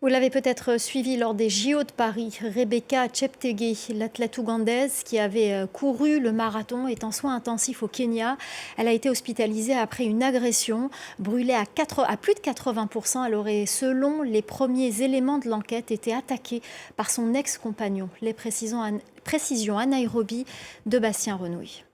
Vous l'avez peut-être suivi lors des JO de Paris. Rebecca Cheptegei, l'athlète ougandaise qui avait couru le marathon, est en soins intensifs au Kenya. Elle a été hospitalisée après une agression. Brûlée à plus de 80%, elle aurait, selon les premiers éléments de l'enquête, été attaquée par son ex-compagnon. Les précisions à Nairobi de Bastien Renouille.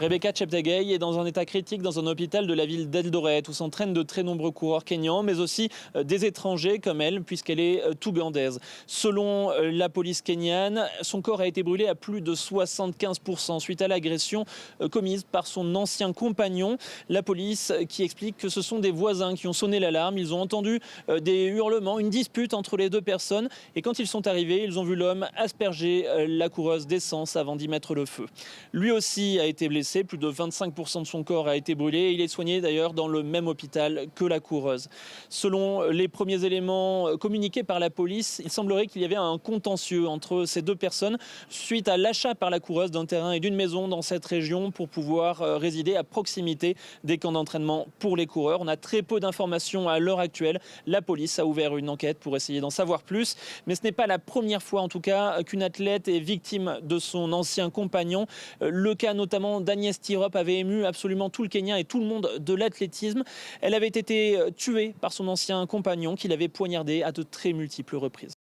Rebecca Cheptegei est dans un état critique dans un hôpital de la ville d'Eldoret où s'entraînent de très nombreux coureurs kenyans, mais aussi des étrangers comme elle, puisqu'elle est ougandaise. Selon la police kenyane, son corps a été brûlé à plus de 75% suite à l'agression commise par son ancien compagnon. La police qui explique que ce sont des voisins qui ont sonné l'alarme. Ils ont entendu des hurlements, une dispute entre les deux personnes. Et quand ils sont arrivés, ils ont vu l'homme asperger la coureuse d'essence avant d'y mettre le feu. Lui aussi a été blessé. Plus de 25% de son corps a été brûlé. Il est soigné d'ailleurs dans le même hôpital que la coureuse. Selon les premiers éléments communiqués par la police, il semblerait qu'il y avait un contentieux entre ces deux personnes suite à l'achat par la coureuse d'un terrain et d'une maison dans cette région pour pouvoir résider à proximité des camps d'entraînement pour les coureurs. On a très peu d'informations à l'heure actuelle. La police a ouvert une enquête pour essayer d'en savoir plus. Mais ce n'est pas la première fois en tout cas qu'une athlète est victime de son ancien compagnon. Le cas notamment d'Agnès Tirop avait ému absolument tout le Kenya et tout le monde de l'athlétisme. Elle avait été tuée par son ancien compagnon qui l'avait poignardée à de très multiples reprises.